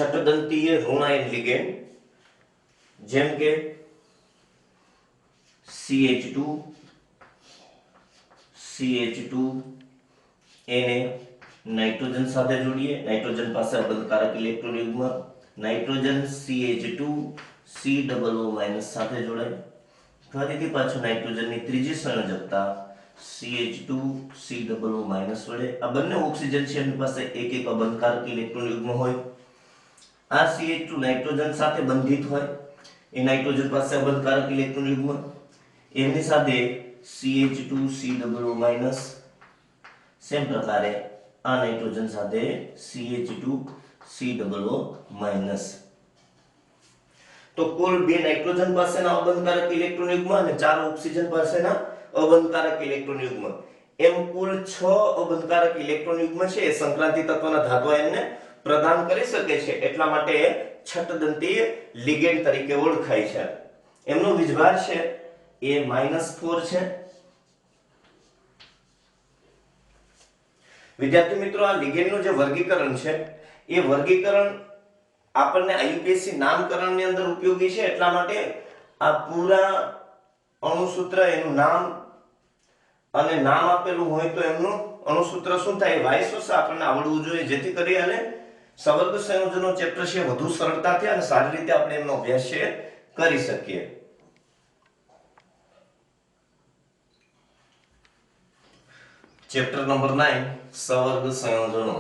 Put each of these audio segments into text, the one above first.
છઠદંતીય ઋણાયન ligand જેમ કે CH2 એને નાઇટ્રોજન સાથે જોડીએ, નાઇટ્રોજન પાસે અબંધકારક ઇલેક્ટ્રોન યુગ્મ, નાઇટ્રોજન CH2 COO- સાથે જોડાય, ફરીથી પાછું નાઇટ્રોજનની ત્રીજી સંયોજકતા CH2 COO- વડે આ બંને ઓક્સિજન છે એમની પાસે એક એક અબંધકારક ઇલેક્ટ્રોન યુગ્મ હોય. આ CH2 નાઇટ્રોજન સાથે બંધિત હોય, એ નાઇટ્રોજન પાસે અબંધકારક ઇલેક્ટ્રોન યુગ્મ, એમની સાથે CH2 COO-, સેમ પ્રકારે આ નાઇટ્રોજન સાથે CH2 COO-. તો કુલ 2 નાઇટ્રોજન પાસેના અબંધકારક ઇલેક્ટ્રોન યુગ્મ અને 4 ઓક્સિજન પાસેના અબંધકારક ઇલેક્ટ્રોન યુગ્મ, એમ કુલ 6 અબંધકારક ઇલેક્ટ્રોન યુગ્મ છે એ સંક્રાંતિ તત્વના ધાતુ આયનને પ્રદાન કરી શકે છે. એટલા માટે છઠદંતીય લિગેન્ડ તરીકે ઓળખાય છે. એમનો વીજભાર છે એ -4 છે. વિદ્યાર્થી મિત્રો, આ લિગેન્ડનું જે વર્ગીકરણ છે એ વર્ગીકરણ આપણને IUPAC નામકરણની અંદર ઉપયોગી છે. એટલા માટે આ પૂરા અણુસૂત્ર, એનું નામ અને નામ આપેલું હોય તો એમનું અણુસૂત્ર શું થાય, વાઇસ વર્ષ આપણને આવડવું જોઈએ, જેથી કરી અને સવર્ગ સંયોજનો ચેપ્ટર છે વધુ સરળતાથી અને સારી રીતે આપણે એમનો અભ્યાસ છે કરી શકીએ. ચેપ્ટર નંબર 9 સવર્ગ સંયોજનો.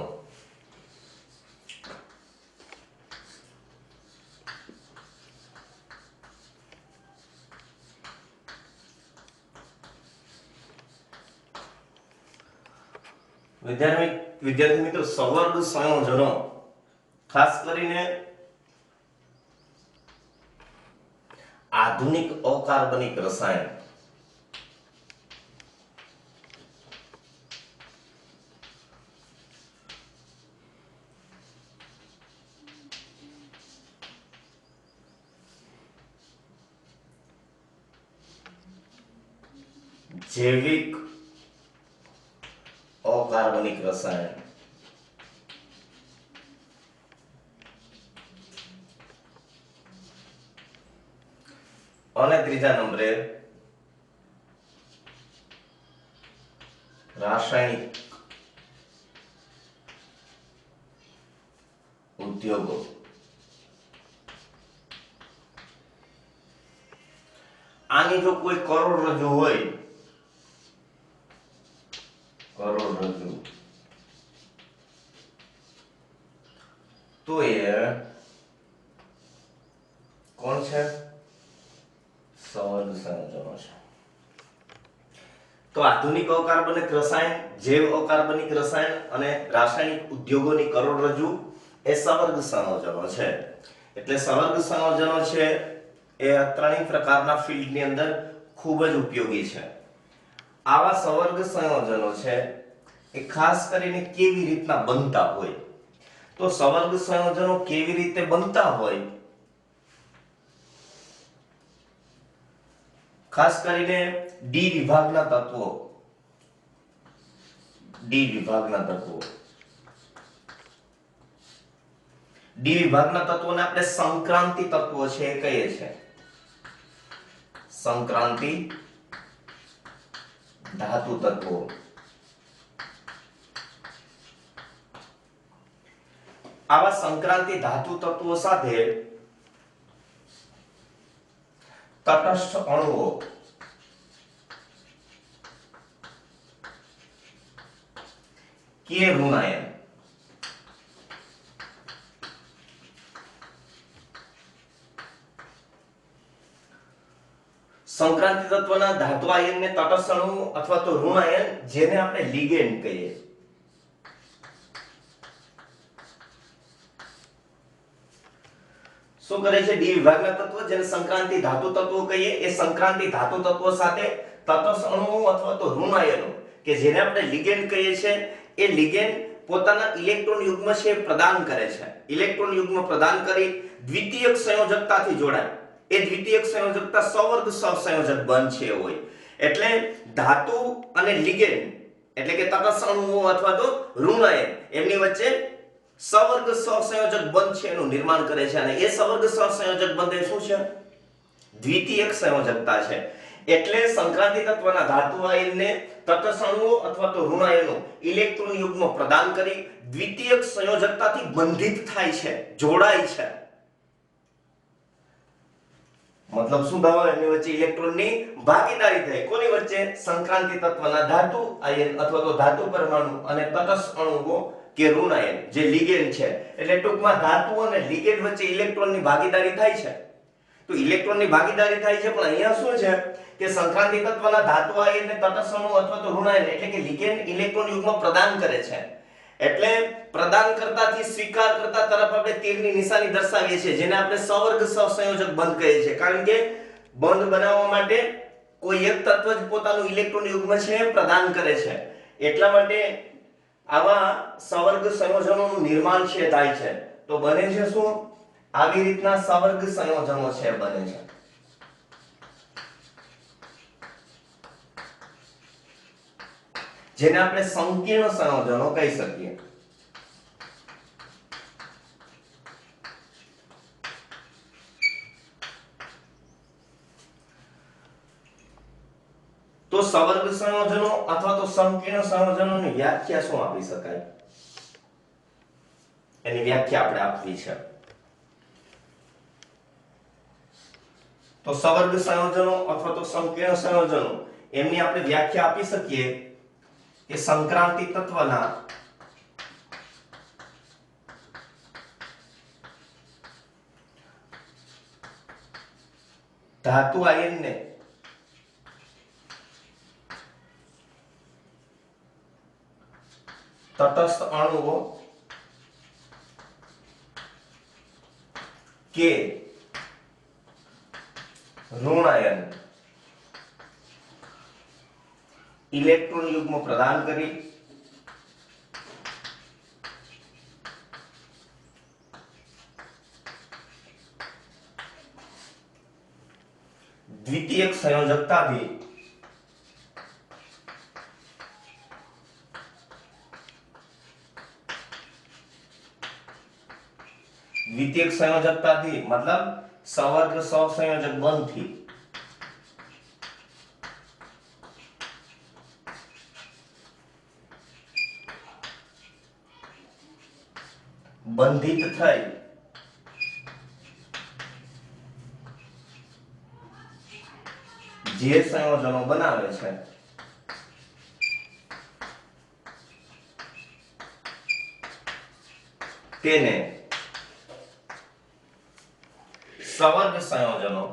વિદ્યાર્થી મિત્રો, સવર્ગ સંયોજનો ખાસ કરીને આધુનિક અકાર્બનિક રસાયણ જૈવિક અકાર્બનિક રસાયણ અને ત્રીજા નંબરે રાસાયણિક ઉદ્યોગો. આની જો કોઈ કરોડરજ્જુ હોય, કરોડરજ્જુ, તો એ કોણ છે? સવર્ગ સંયોજનો છે. તો આધુનિક અકાર્બનિક રસાયણ, જૈવ અકાર્બનિક રસાયણ અને રાસાયણિક ઉદ્યોગોની કરોડરજ્જુ એ સવર્ગ સંયોજનો છે. એટલે સવર્ગ સંયોજનો છે એ ત્રણેય પ્રકારના ફિલ્ડની અંદર ખૂબ જ ઉપયોગી છે. આવા સવર્ગ સંયોજનો છે એ ખાસ કરીને કેવી રીતના બનતા હોય, તો સવર્ગ સંયોજનો કેવી રીતે બનતા હોય, ખાસ કરીને ડી વિભાગના તત્વો, ડી વિભાગના તત્વોને આપણે સંક્રાંતિ તત્વો છે એ કહીએ છીએ. સંક્રાંતિ ધાતુ તત્વો. આવા સંક્રાંતિ ધાતુ તત્વો સાથે તટસ્થ અણુઓ કે ઋણાયન સંક્રાંતિ તત્વના ધાતુ આયનને તટસ્થ અણુ અથવા તો ઋણાયન, જેને આપણે લિગેન્ડ કહીએ. શું કરે છે? ડી વિભાગના તત્વો, જેને સંક્રાંતિ ધાતુ તત્વો કહીએ, એ સંક્રાંતિ ધાતુ તત્વો સાથે તટસ્થ અણુઓ અથવા તો ઋણાયનો કે જેને આપણે લિગેન્ડ કહીએ છીએ, એ લિગેન્ડ પોતાના ઇલેક્ટ્રોન યુગ્મ છે પ્રદાન કરે છે. ઇલેક્ટ્રોન યુગ્મ પ્રદાન કરી દ્વિતીયક સંયોજકતાથી જોડાય. એ દ્વિતીયક સંયોજકતા સવર્ગ સહસંયોજક બંધ છે હોય. એટલે ધાતુ અને લિગેન્ડ એટલે કે તટસ્થ અણુઓ અથવા તો ઋણાયન એમની વચ્ચે સવર્ગ સહસંયોજક બંધ છે એનું નિર્માણ કરે છે અને એ સવર્ગ સહસંયોજક બંધ એ શું છે? દ્વિતીયક સંયોજકતા છે. એટલે સંક્રાંતિ તત્વના ધાતુ આયનને તટસ્થ અણુઓ અથવા તો ઋણ આયનો ઇલેક્ટ્રોન યુગ્મ પ્રદાન કરી દ્વિતીયક સંયોજકતાથી બંધિત થાય છે, જોડાય છે. મતલબ શું થવા એની વચ્ચે ઇલેક્ટ્રોનની ભાગીદારી થાય. કોની વચ્ચે? સંક્રાંતિ તત્વના ધાતુ આયન અથવા તો ધાતુ પરમાણુ અને તટસ્થ અણુઓ કે ઋણ આયન જે લિગેન્ડ છે. એટલે ટૂંકમાં ધાતુ અને લિગેન્ડ વચ્ચે ઇલેક્ટ્રોનની ભાગીદારી થાય છે. તો ઇલેક્ટ્રોનની ભાગીદારી થાય છે, પણ અહીંયા શું છે કે સંક્રાંતિ તત્વના ધાતુ આયનને તટસ્થ અણુ અથવા તો ઋણ આયન એટલે કે લિગેન્ડ ઇલેક્ટ્રોન યુગ્મ પ્રદાન કરે છે. એટલે પ્રદાન કરતાથી સ્વીકાર કરતા તરફ આપણે તીરની નિશાની દર્શાવીએ છીએ, જેને આપણે સવર્ગ સહસંયોજક બંધ કહીએ છીએ. કારણ કે બંધ બનાવવા માટે કોઈ એક તત્વ જ પોતાનું ઇલેક્ટ્રોન યુગ્મ છે પ્રદાન કરે છે. એટલા માટે આવા સવર્ગ સંયોજનોનું નિર્માણ છે થાય છે. તો બને છે શું? આવી રીતના સવર્ગ સંયોજનો છે બને છે. જેને આપણે સંકીર્ણ સંયોજનો કહી શકીએ. તો સવર્ગ સંયોજનો અથવા તો સંકીર્ણ સંયોજનોની વ્યાખ્યા શું આપી શકાય? એની વ્યાખ્યા આપણે આપવી છે. તો સવર્ગ સંયોજનો અથવા તો સંકીર્ણ સંયોજનો એમની આપણે વ્યાખ્યા આપી શકીએ કે સંક્રાંતિ તત્વના ધાતુ આયનને તટસ્થ અણુઓ કે ઋણ આયન ઇલેક્ટ્રોન યુગ્મ પ્રદાન કરી દ્વિતીયક સંયોજકતાથી મતલબ સવર્ગ સહસંયોજક બંધથી બંધિત થઈ જે સંયોજનો બનાવે છે તેને સવર્ગ સંયોજનો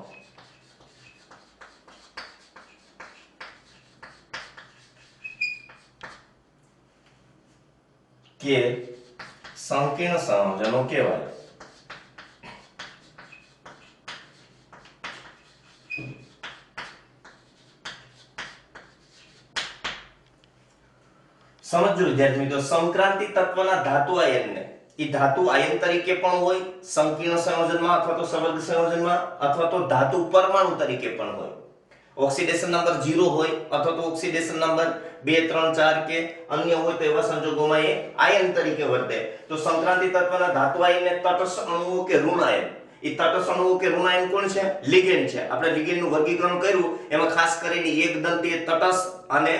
કે સંકીર્ણ સંયોજનો કહેવાય. સમજો વિદ્યાર્થી મિત્રો, સંક્રાંતિ તત્વના ધાતુ આયનને એ ધાતુ આયન તરીકે પણ હોય સંકીર્ણ સંયોજનમાં અથવા તો સવર્ગ સંયોજનમાં, અથવા તો ધાતુ પરમાણુ તરીકે પણ હોય. ઓક્સિડેશન નંબર 0 હોય અથવા તો ઓક્સિડેશન નંબર 2 3 4 કે અન્ય હોય તો એવા સંજોગોમાં એ આયન તરીકે વર્તે. તો સંક્રાંતિ તત્વના ધાતુ આયનને તટસ્થ અણુઓ કે ઋણ આયન, એ તટસ્થ અણુઓ કે ઋણ આયન કોણ છે? લિગેન્ડ છે. આપણે લિગેન્ડનું વર્ગીકરણ કર્યું, એમાં ખાસ કરીને એકદંતીય તટસ્થ અને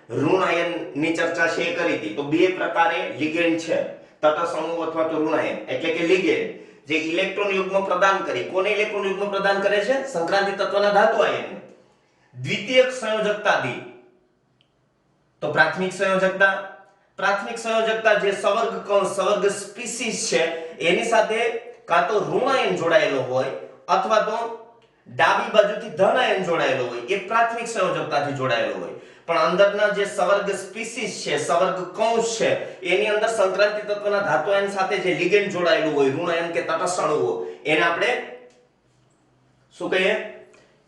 ઋણ આયનની ચર્ચા છે કરી હતી. તો બે પ્રકારે લિગેન્ડ છે, તટસ્થ અણુ અથવા તો ઋણ આયન એટલે કે લિગેન્ડ, જે ઇલેક્ટ્રોન યુગ્મ પ્રદાન કરી. કોને ઇલેક્ટ્રોન યુગ્મ પ્રદાન કરે છે? સંક્રાંતિ તત્વના ધાતુ આયનને. દ્વિતીયક સંયોજકતાથી તો પ્રાથમિક સંયોજકતા જે સવર્ગ કણ સવર્ગ સ્પીસીસ છે એની સાથે કાં તો ઋણ આયન જોડાયેલો હોય અથવા તો ડાબી બાજુથી ધન આયન જોડાયેલો હોય, એ પ્રાથમિક સંયોજકતાથી જોડાયેલો હોય. પણ અંદરના જે સવર્ગ સ્પીસીસ છે, સવર્ગ કૌંસ છે, એની અંદર સંક્રાંતિ તત્વના ધાતુ આયન સાથે જે લિગેન્ડ જોડાયેલું હોય, ઋણ આયન કે તટસ્થ અણુઓ, એને આપણે શું કહીએ?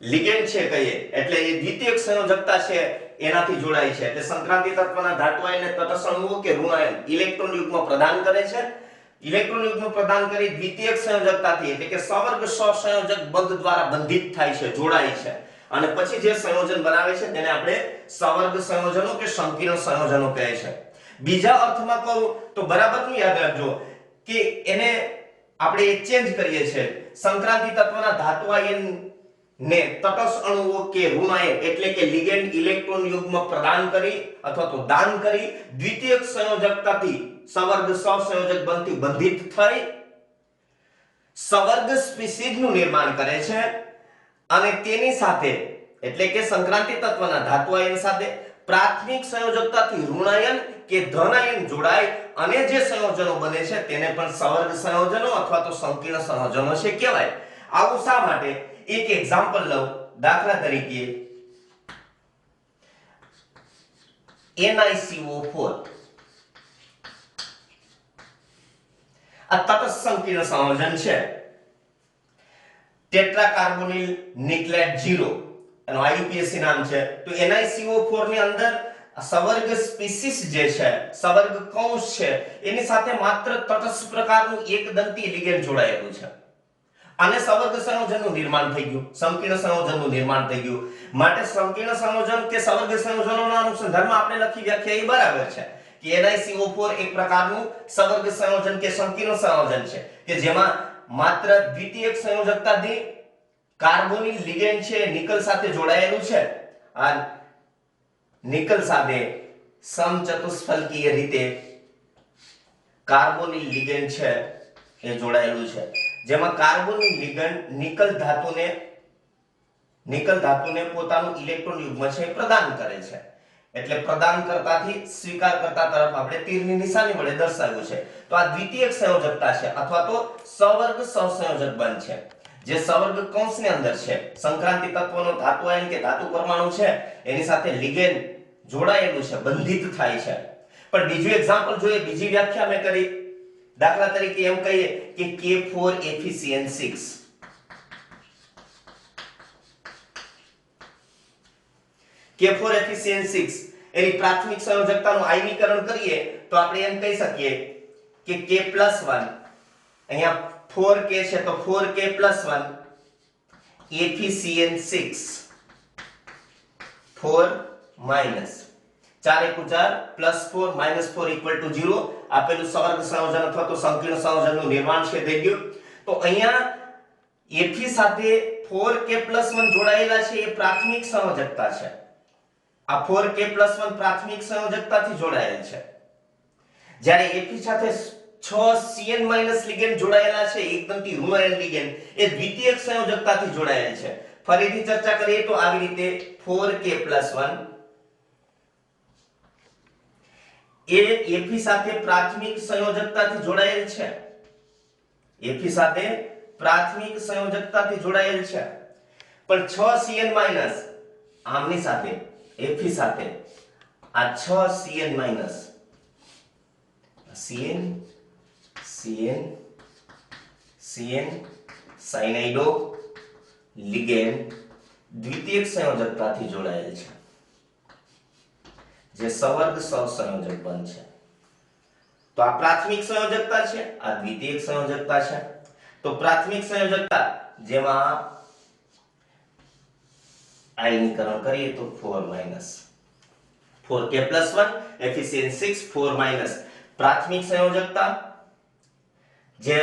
લિગેન્ડ છે કહીએ. એટલે એ દ્વિતીયક સંયોજકતા છે એનાથી જોડાય છે. એટલે સંક્રાંતિ તત્વના ધાતુ આયન અને તટસ્થ અણુઓ કે ઋણ આયન ઇલેક્ટ્રોન યુગ્મ પ્રદાન કરે છે. ઇલેક્ટ્રોન યુગ્મ પ્રદાન કરી દ્વિતીયક સંયોજકતાથી એટલે કે સવર્ગ સહસંયોજક બંધ દ્વારા બંધિત થાય છે, જોડાય છે. અને પછી જે સંયોજન બનાવે છે તેને આપણે સવર્ગ સંયોજનો કે સંકીર્ણ સંયોજનો કહે છે. બીજા અર્થમાં કહું તો બરાબરનું યાદ રાખજો, કે એને આપણે એક્સચેન્જ કરીએ છીએ સંક્રાંતિ તત્વના ધાતુ આયન ને તટસ્થ અણુઓ કે ઋણ આયન એટલે કે લિગેન્ડ ઇલેક્ટ્રોન યુગ્મ પ્રદાન કરી અથવા તો દાન કરી દ્વિતીયક સંયોજકતાથી સવર્ગ સહસંયોજક બનતી બંધિત થઈ સવર્ગ સ્પીસીઝનું નિર્માણ કરે છે અને તેની સાથે એટલે કે સંક્રાંતિ તત્વના ધાતુ આયન સાથે પ્રાથમિક સંયોજકતાથી ઋણાયન કે ધનાયન જોડાય અને જે સંયોજનો બને છે તેને પણ સવર્ગ સંયોજનો અથવા તો સંકીર્ણ સંયોજનો છે કહેવાય. આવું શા માટે? એક એક્ઝામ્પલ લઉં. દાખલા તરીકે NiCO4 આ તટસ્થ સંકીર્ણ સંયોજન છે. ટેટ્રાકાર્બોનિલ નિકલેટ 0 એનો IUPAC નામ છે. તો NiCO4 ની અંદર સવર્ગ સ્પીસીસ જે છે સવર્ગ કૌંસ છે એની સાથે માત્ર તટસ્થ પ્રકારનું એકદંતી લિગેન્ડ જોડાયેલું છે અને સવર્ગ સંયોજનનું નિર્માણ થઈ ગયું સંકીર્ણ સંયોજનનું નિર્માણ થઈ ગયું. માટે સંકીર્ણ સંયોજન કે સવર્ગ સંયોજનોના અનુસંધાનમાં આપણે લખી વ્યાખ્યા એ બરાબર છે કે NiCO4 એક પ્રકારનું સવર્ગ સંયોજન કે સંકીર્ણ સંયોજન છે કે જેમાં માત્ર દ્વિતીયક સંયોજકતાથી કાર્બોનિલ લિગેન્ડ છે નિકલ સાથે જોડાયેલું છે. આ નિકલ સાથે સમચતુષ્ફલકીય રીતે કાર્બોનિલ લિગેન્ડ છે એ જોડાયેલું છે જેમાં કાર્બોનિલ લિગેન્ડ નિકલ ધાતુને પોતાનું ઇલેક્ટ્રોન યુગ્મ છે પ્રદાન કરે છે. એટલે પ્રદાન કરતાથી સ્વીકાર કરતા તરફ આપણે તીરની નિશાની વડે દર્શાવ્યું છે. તો આ દ્વિતીયક સંયોજકતા છે અથવા તો સવર્ગ સહસંયોજક બંધ છે જે સવર્ગ કૌંસની અંદર છે. સંક્રાંતિ તત્વનો ધાતુ આયન કે ધાતુ પરમાણુ છે એની સાથે લિગેન્ડ જોડાયેલું છે બંધિત થાય છે. પણ બીજું એક્ઝામ્પલ જોઈએ, બીજી વ્યાખ્યા મેં કરી. દાખલા તરીકે એમ કહીએ કે K4FeCN6 K4FeCN6 એની પ્રાથમિક સંયોજકતાનું આયનીકરણ કરીએ તો આપણે એમ કહી શકીએ કે K+1 અહીંયા 4K છે તો 4K+1 FeCN6 4 માઈનસ 4 * 4 +4 -4 = 0 આપેલું સવર્ગ સંયોજન અથવા તો સંકીર્ણ સંયોજનનું નિર્માણ છે થઈ ગયું. તો અહીંયા Fe સાથે 4K+1 જોડાયેલા છે એ પ્રાથમિક સંયોજકતા છે. આ 4K+1 પ્રાથમિક સંયોજકતાથી જોડાયેલ છે. જ્યારે Fe સાથે 6Cn- લિગેન્ડ જોડાયેલા છે એકદમથી ઋણાયન લિગેન્ડ એ દ્વિતીયક સંયોજકતાથી જોડાયેલ છે. ફરીથી ચર્ચા કરીએ તો આવી રીતે 4K+1 એ Fe સાથે પ્રાથમિક સંયોજકતાથી જોડાયેલ છે. Fe સાથે પ્રાથમિક સંયોજકતાથી જોડાયેલ છે. પણ 6Cn- આમની સાથે Fe સાથે આ 6Cn- Cn સાયનાઇડો લિગેન્ડ દ્વિતીયક સંયોજકતાથી જોડાયેલ છે જે સવર્ગ સહસંયોજક બંધ છે. તો આ પ્રાથમિક સંયોજકતા છે, આ દ્વિતીયક સંયોજકતા છે. તો પ્રાથમિક સંયોજકતા જેમાં આયનીકરણ કરીએ તો 4- 4K+1 FeCN6 4- પ્રાથમિક સંયોજકતા જે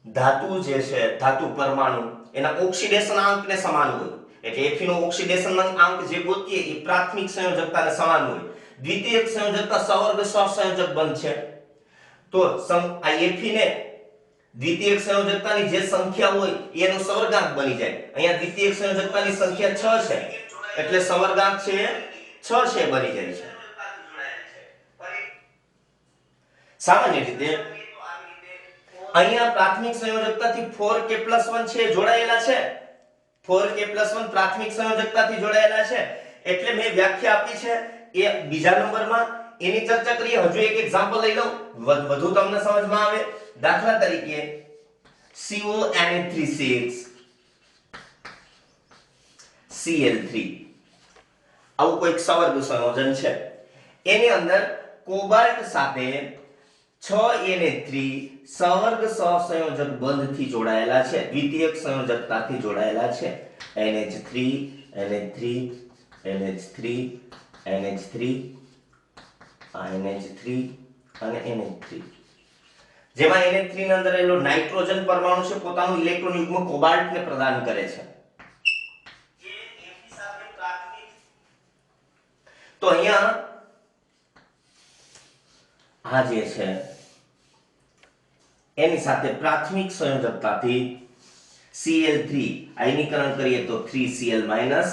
ધાતુ જે છે ધાતુ પરમાણુ એના ઓક્સિડેશન આંકને સમાન હોય એટલે Fe નો ઓક્સિડેશન આંક જે ગોતીએ એ પ્રાથમિક સંયોજકતાને સમાન હોય. દ્વિતીયક સંયોજકતા સવર્ગ સહસંયોજક બંધ છે. તો આ Fe ને દ્વિતીયક સંયોજકતાની જે સંખ્યા હોય એનો સવર્ગાંક બની જાય. અહીંયા દ્વિતીયક સંયોજકતાની સંખ્યા 6 છે એટલે સવર્ગાંક છે 6 છે બની જાય છે. સામાન્ય રીતે અહીંયા પ્રાથમિક સંયોજકતાથી 4K+1 છે જોડાયેલા છે. 4K+1 પ્રાથમિક સંયોજકતાથી જોડાયેલા છે એટલે મેં વ્યાખ્યા આપી છે એ બીજા નંબરમાં એની ચર્ચા કરીએ. હજુ એક એક્ઝામ્પલ લઈ લઉં વધુ તમને સમજમાં આવે. દાખલા તરીકે CONH3CX Cl3 આવું કોઈક સવર્ગ સંયોજન છે. એની અંદર કોબાલ્ટ સાથે 6Na3 સવર્ગ સહસંયોજક બંધથી જોડાયેલા છે, દ્વિતીયક સંયોજકતાથી જોડાયેલા છે. NH3 NH3 NH3 NH3 NH3 અને NH3 જેમાં NH3 ની અંદર રહેલો નાઇટ્રોજન પરમાણુ છે પોતાનું ઇલેક્ટ્રોન યુગ્મ કોબાલ્ટ ને પ્રદાન કરે છે. તો અહીંયા આ જે છે એની સાથે પ્રાથમિક સંયોજકતાથી Cl3 આયનીકરણ કરીએ તો 3Cl-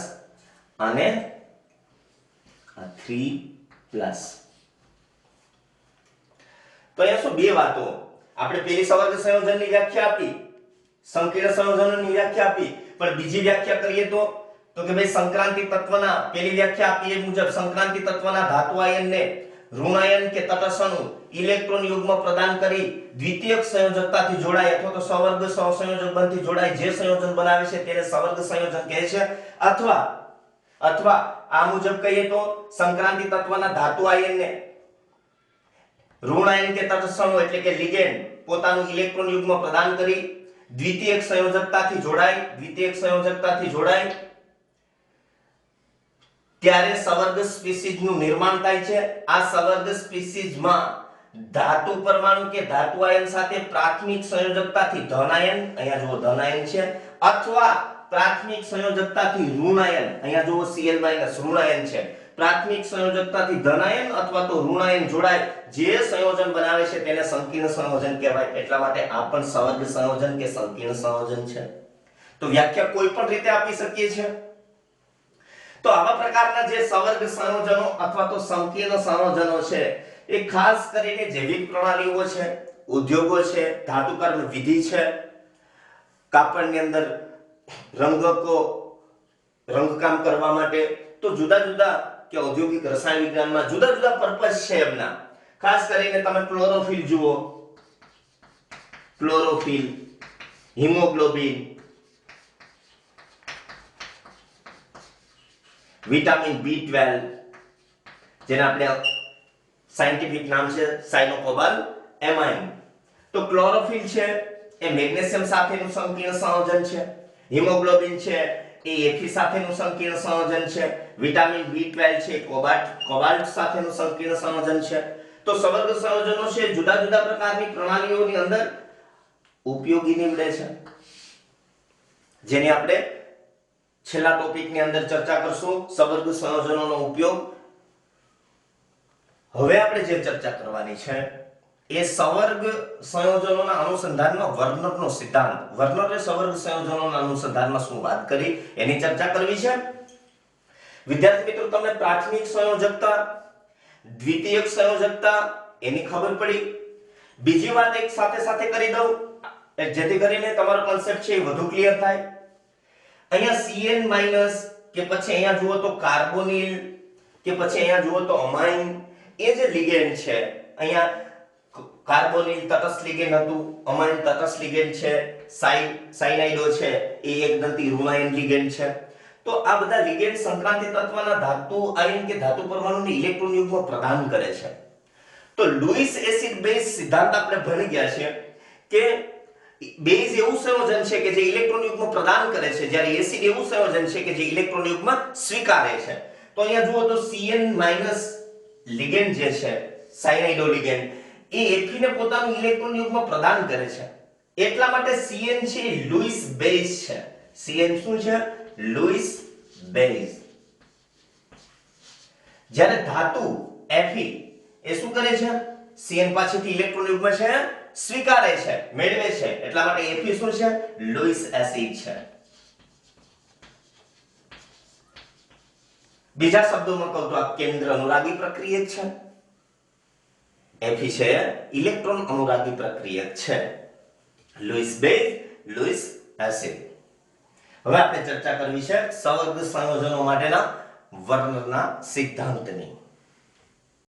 અને 3+. તો અહીંયા શું બે વાતો, આપણે પેલી સવર્ગ સંયોજનની વ્યાખ્યા આપી, સંકીર્ણ સંયોજનોની વ્યાખ્યા આપી, પણ બીજી વ્યાખ્યા કરીએ તો કે ભાઈ સંક્રાંતિ તત્વના પેલી વ્યાખ્યા આપી એ મુજબ સંક્રાંતિ તત્વના ધાતુ આયનને ઋણ આયન કે તટસ્થ અણુ ઇલેક્ટ્રોન યુગ્મ પ્રદાન કરી દ્વિતીયક સંયોજકતાથી જોડાય અથવા તો સવર્ગ સહસંયોજક બંધથી જોડાય જે સંયોજન બનાવે છે તેને સવર્ગ સંયોજન કહે છે. અથવા આ મુજબ કહીએ તો સંક્રાંતિ તત્વના ધાતુ આયનને ઋણ આયન કે તટસ્થ અણુ એટલે કે લિગેન્ડ પોતાનું ઇલેક્ટ્રોન યુગ્મ પ્રદાન કરી દ્વિતીયક સંયોજકતાથી જોડાય ત્યારે સવર્ગ સ્પીસીઝ નું નિર્માણ થાય છે. આ સવર્ગ સ્પીસીઝમાં ધાતુ પરમાણુ કે ધાતુ આયન સાથે પ્રાથમિક સંયોજકતાથી ધન આયન, અહીંયા જુઓ ધન આયન છે, અથવા પ્રાથમિક સંયોજકતાથી ઋણ આયન, અહીંયા જુઓ Cl- ઋણ આયન છે, પ્રાથમિક સંયોજકતાથી ધન આયન અથવા તો ઋણ આયન જોડાય જે સંયોજન બનાવે છે તેને સંકીર્ણ સંયોજન કહેવાય. એટલા માટે આ પણ સવર્ગ સંયોજન કે સંકીર્ણ સંયોજન છે. તો વ્યાખ્યા કોઈ પણ રીતે આપી શકીએ છીએ. તો આવા પ્રકારના જે સવર્ગ સંયોજનો અથવા તો સંકીર્ણ સંયોજનો છે એ ખાસ કરીને જૈવિક પ્રણાલીઓ છે, ઉદ્યોગો છે, ધાતુ કર્મ વિધિ છે, કાપડની અંદર રંગકામ કરવા માટે, તો જુદા જુદા કે ઔદ્યોગિક રસાયણ વિજ્ઞાનમાં જુદા જુદા પર્પસ છે એમના. ખાસ કરીને તમે ક્લોરોફિલ જુઓ, ક્લોરોફિલ, હિમોગ્લોબિન, વિટામિન B12 જેને આપણે સાયન્ટિફિક નામ છે સાયનોકોબાલએમાઇન. તો ક્લોરોફિલ છે એ મેગ્નેશિયમ સાથેનું સંકીર્ણ સંયોજન છે, હિમોગ્લોબિન છે એ Fe સાથેનું સંકીર્ણ સંયોજન છે, વિટામિન B12 છે કોબાલ્ટ સાથેનું સંકીર્ણ સંયોજન છે. તો સવર્ગ સંયોજનો છે જુદા જુદા પ્રકારની પ્રણાલીઓની અંદર ઉપયોગી નીવડે છે, જેને આપણે છેલ્લા ટોપિકની અંદર ચર્ચા કરશું, સવર્ગ સંયોજનોનો ઉપયોગ. હવે આપણે જે ચર્ચા કરવાની છે એ સવર્ગ સંયોજનોના અનુસંધાનમાં વર્નરનો સિદ્ધાંત, વર્નરે સવર્ગ સંયોજનોના અનુસંધાનમાં શું વાત કરી એની ચર્ચા કરવી છે. વિદ્યાર્થી મિત્રો, તમને પ્રાથમિક સંયોજકતા, દ્વિતીયક સંયોજકતા એની ખબર પડી. બીજી વાત એક સાથે કરી દઉં જેથી કરીને તમારો કોન્સેપ્ટ છે એ વધુ ક્લિયર થાય. અહીંયા Cn- કે પછી અહીંયા જુઓ તો કાર્બોનિલ કે પછી અહીંયા જુઓ તો અમાઇન, એ જે લિગેન્ડ છે, અહીંયા કાર્બોનિલ તટસ્થ લિગેન્ડ હતું, અમાઇન તટસ્થ લિગેન્ડ છે, સાયનાઇડો છે એ એકદંતી ઋણાયન લિગેન્ડ છે. તો આ બધા લિગેન્ડ સંક્રાંતિ તત્વના ધાતુ આયન કે ધાતુ પરમાણુને ઇલેક્ટ્રોન યુગ્મ પ્રદાન કરે છે. તો લુઈસ એસિડ બેઝ સિદ્ધાંત આપણે ભણી ગયા છે કે બેઝ એવું સંયોજન છે કે જે ઇલેક્ટ્રોન યુગ્મ પ્રદાન કરે છે, જ્યારે એસિડ એવું સંયોજન છે કે જે ઇલેક્ટ્રોન યુગ્મ સ્વીકારે છે. તો અહીંયા જુઓ તો Cn- લિગેન્ડ જે છે, સાયનાઇડો લિગેન્ડ, એ Fe ને પોતાનું ઇલેક્ટ્રોન યુગ્મ પ્રદાન કરે છે. એટલા માટે Cn છે લુઈસ બેઝ છે. Cn શું છે? Louis base. જ્યારે ધાતુ Fe એ શું કરે છે? Cn પાસેથી ઇલેક્ટ્રોન યુગ્મ છે સ્વીકારે છે, મેળવે છે. એટલા માટે Fe શું છે? લુઈસ એસિડ છે. બીજા શબ્દોમાં કહું તો આ કેન્દ્ર અનુરાગી પ્રક્રિયક છે. Fe છે ઇલેક્ટ્રોન અનુરાગી પ્રક્રિયક છે. Louis base, Louis acid. હવે આપણે ચર્ચા કરવી છે સવર્ગ સંયોજનો માટેના વર્નરના સિદ્ધાંતની.